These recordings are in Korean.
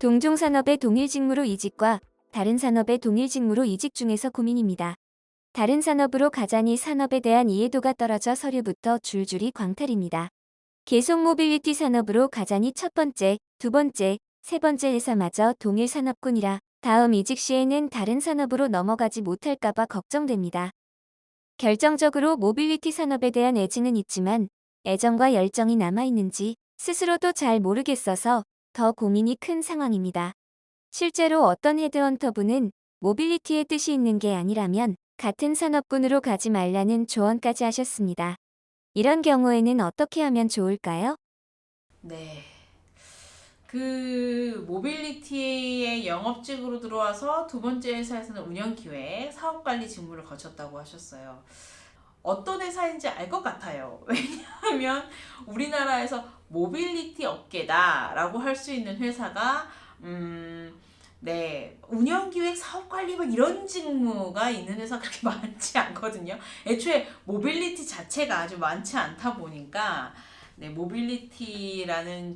동종산업의 동일 직무로 이직과 다른 산업의 동일 직무로 이직 중에서 고민입니다. 다른 산업으로 가자니 산업에 대한 이해도가 떨어져 서류부터 줄줄이 광탈입니다. 계속 모빌리티 산업으로 가자니 첫 번째, 두 번째, 세 번째 회사마저 동일 산업군이라 다음 이직 시에는 다른 산업으로 넘어가지 못할까봐 걱정됩니다. 결정적으로 모빌리티 산업에 대한 애증은 있지만 애정과 열정이 남아있는지 스스로도 잘 모르겠어서 더 고민이 큰 상황입니다. 실제로 어떤 헤드헌터분은 모빌리티의 뜻이 있는 게 아니라면 같은 산업군으로 가지 말라는 조언까지 하셨습니다. 이런 경우에는 어떻게 하면 좋을까요? 네. 모빌리티의 영업직으로 들어와서 두 번째 회사에서는 운영기획, 사업관리 직무를 거쳤다고 하셨어요. 어떤 회사인지 알 것 같아요. 왜냐하면 우리나라에서 모빌리티 업계다라고 할 수 있는 회사가 네, 운영기획, 사업관리 막 이런 직무가 있는 회사 그렇게 많지 않거든요. 애초에 모빌리티 자체가 아주 많지 않다 보니까 네, 모빌리티라는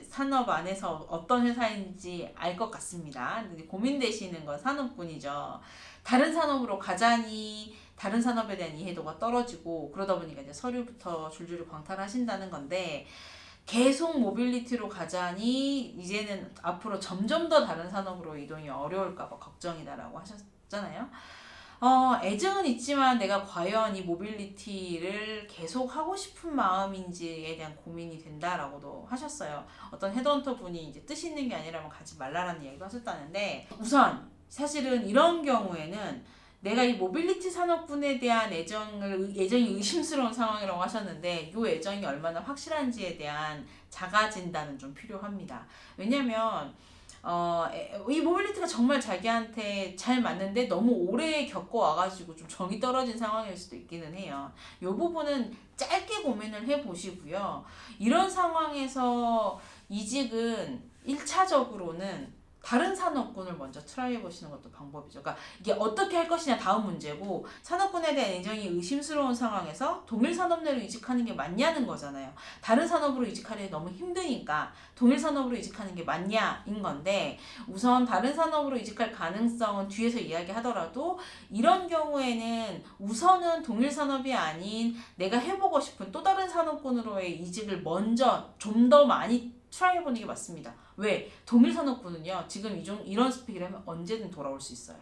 산업 안에서 어떤 회사인지 알 것 같습니다. 고민되시는 건 산업군이죠. 다른 산업으로 가자니 다른 산업에 대한 이해도가 떨어지고 그러다 보니까 이제 서류부터 줄줄이 광탈하신다는 건데 계속 모빌리티로 가자니 이제는 앞으로 점점 더 다른 산업으로 이동이 어려울까봐 걱정이다라고 하셨잖아요. 애정은 있지만 내가 과연 이 모빌리티를 계속 하고 싶은 마음인지에 대한 고민이 된다라고도 하셨어요. 어떤 헤드헌터 분이 이제 뜻 있는 게 아니라면 가지 말라라는 얘기도 하셨다는데 우선 사실은 이런 경우에는 내가 이 모빌리티 산업군에 대한 애정이 의심스러운 상황이라고 하셨는데 이 애정이 얼마나 확실한지에 대한 자가 진단은 좀 필요합니다. 왜냐면 이 모빌리티가 정말 자기한테 잘 맞는데 너무 오래 겪어와가지고 좀 정이 떨어진 상황일 수도 있기는 해요. 이 부분은 짧게 고민을 해보시고요. 이런 상황에서 이직은 1차적으로는 다른 산업군을 먼저 트라이 해보시는 것도 방법이죠. 그러니까 이게 어떻게 할 것이냐 다음 문제고 산업군에 대한 애정이 의심스러운 상황에서 동일 산업 내로 이직하는 게 맞냐는 거잖아요. 다른 산업으로 이직하려니 너무 힘드니까 동일 산업으로 이직하는 게 맞냐인 건데 우선 다른 산업으로 이직할 가능성은 뒤에서 이야기하더라도 이런 경우에는 우선은 동일 산업이 아닌 내가 해보고 싶은 또 다른 산업군으로의 이직을 먼저 좀 더 많이 트라이 해보는 게 맞습니다. 왜? 동일 산업군은요 지금 이런 스펙이라면 언제든 돌아올 수 있어요.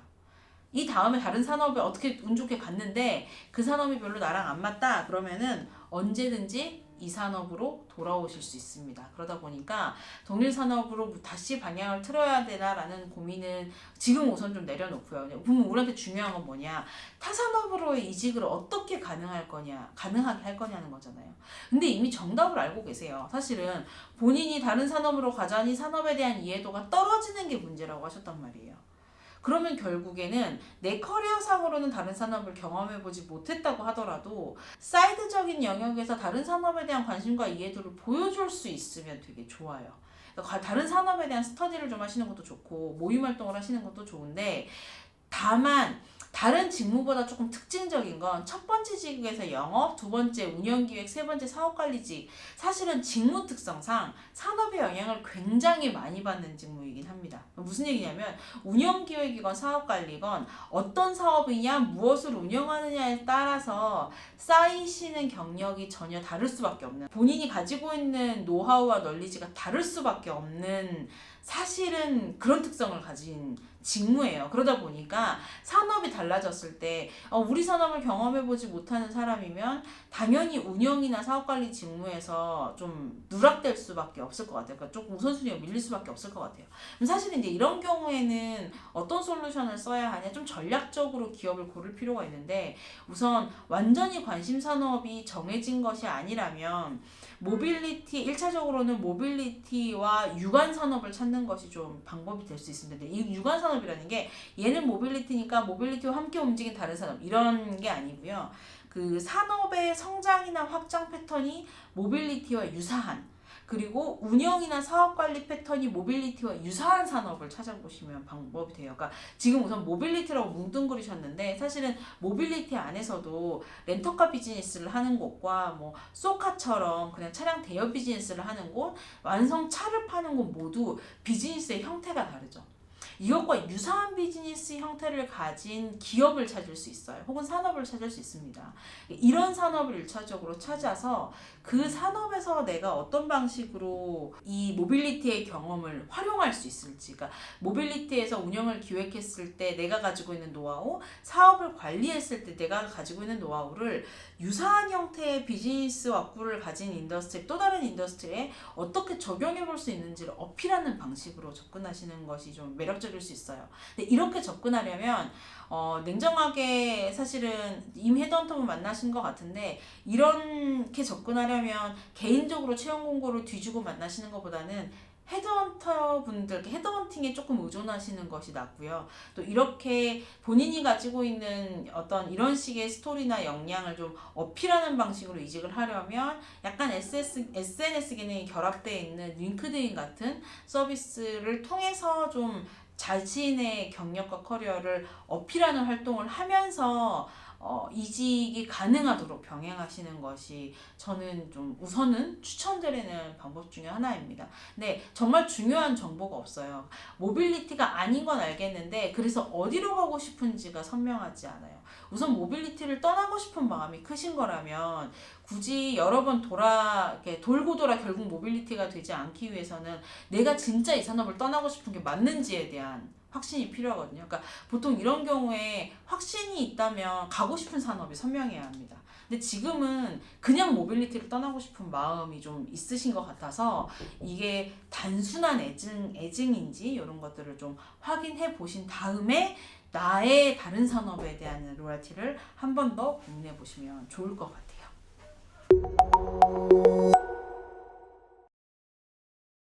이 다음에 다른 산업에 어떻게 운 좋게 갔는데 그 산업이 별로 나랑 안 맞다 그러면은 언제든지 이 산업으로 돌아오실 수 있습니다. 그러다 보니까 동일 산업으로 다시 방향을 틀어야 되나라는 고민은 지금 우선 좀 내려놓고요. 그러면 우리한테 중요한 건 뭐냐? 타 산업으로의 이직을 어떻게 가능하게 할 거냐는 거잖아요. 근데 이미 정답을 알고 계세요. 사실은 본인이 다른 산업으로 가자니 산업에 대한 이해도가 떨어지는 게 문제라고 하셨단 말이에요. 그러면 결국에는 내 커리어상으로는 다른 산업을 경험해보지 못했다고 하더라도 사이드적인 영역에서 다른 산업에 대한 관심과 이해도를 보여줄 수 있으면 되게 좋아요. 그러니까 다른 산업에 대한 스터디를 좀 하시는 것도 좋고 모임 활동을 하시는 것도 좋은데 다만 다른 직무보다 조금 특징적인 건 첫 번째 직무에서 영업, 두 번째 운영기획, 세 번째 사업관리직 사실은 직무 특성상 산업의 영향을 굉장히 많이 받는 직무이긴 합니다. 무슨 얘기냐면 운영기획이건 사업관리건 어떤 사업이냐 무엇을 운영하느냐에 따라서 쌓이시는 경력이 전혀 다를 수밖에 없는 본인이 가지고 있는 노하우와 널리지가 다를 수밖에 없는 사실은 그런 특성을 가진 직무예요. 그러다 보니까 산업이 달라졌을 때 우리 산업을 경험해보지 못하는 사람이면 당연히 운영이나 사업관리 직무에서 좀 누락될 수밖에 없을 것 같아요. 그러니까 조금 우선순위가 밀릴 수밖에 없을 것 같아요. 사실 이제 이런 경우에는 어떤 솔루션을 써야 하냐 좀 전략적으로 기업을 고를 필요가 있는데 우선 완전히 관심 산업이 정해진 것이 아니라면 모빌리티 1차적으로는 모빌리티와 유관 산업을 찾는 것이 좀 방법이 될 수 있습니다. 이 유관 산업이라는 게 얘는 모빌리티니까 모빌리티와 함께 움직인 다른 산업 이런 게 아니고요. 그 산업의 성장이나 확장 패턴이 모빌리티와 유사한 그리고 운영이나 사업 관리 패턴이 모빌리티와 유사한 산업을 찾아보시면 방법이 돼요. 그러니까 지금 우선 모빌리티라고 뭉뚱그리셨는데 사실은 모빌리티 안에서도 렌터카 비즈니스를 하는 곳과 뭐 쏘카처럼 그냥 차량 대여 비즈니스를 하는 곳, 완성차를 파는 곳 모두 비즈니스의 형태가 다르죠. 이것과 유사한 비즈니스 형태를 가진 기업을 찾을 수 있어요. 혹은 산업을 찾을 수 있습니다. 이런 산업을 1차적으로 찾아서 그 산업에서 내가 어떤 방식으로 이 모빌리티의 경험을 활용할 수 있을지, 그러니까 모빌리티에서 운영을 기획했을 때 내가 가지고 있는 노하우, 사업을 관리했을 때 내가 가지고 있는 노하우를 유사한 형태의 비즈니스 업구를 가진 인더스트리, 또 다른 인더스트리에 어떻게 적용해 볼 수 있는지를 어필하는 방식으로 접근하시는 것이 좀 매력적일 수 있어요. 근데 이렇게 접근하려면 냉정하게 사실은 이미 헤드헌터분 만나신 것 같은데 이렇게 접근하려면 개인적으로 채용 공고를 뒤주고 만나시는 것보다는 헤드헌터 분들, 헤드헌팅에 조금 의존하시는 것이 낫고요. 또 이렇게 본인이 가지고 있는 어떤 이런 식의 스토리나 역량을 좀 어필하는 방식으로 이직을 하려면 약간 SNS 기능이 결합되어 있는 링크드인 같은 서비스를 통해서 좀 자신의 경력과 커리어를 어필하는 활동을 하면서 이직이 가능하도록 병행하시는 것이 저는 좀 우선은 추천드리는 방법 중에 하나입니다. 근데 정말 중요한 정보가 없어요. 모빌리티가 아닌 건 알겠는데 그래서 어디로 가고 싶은지가 선명하지 않아요. 우선 모빌리티를 떠나고 싶은 마음이 크신 거라면 굳이 여러 번 이렇게 돌고 돌아 결국 모빌리티가 되지 않기 위해서는 내가 진짜 이 산업을 떠나고 싶은 게 맞는지에 대한 확신이 필요하거든요. 그러니까 보통 이런 경우에 확신이 있다면 가고 싶은 산업이 선명해야 합니다. 근데 지금은 그냥 모빌리티를 떠나고 싶은 마음이 좀 있으신 것 같아서 이게 단순한 애증인지 이런 것들을 좀 확인해 보신 다음에 나의 다른 산업에 대한 로열티를 한 번 더 고민해 보시면 좋을 것 같아요.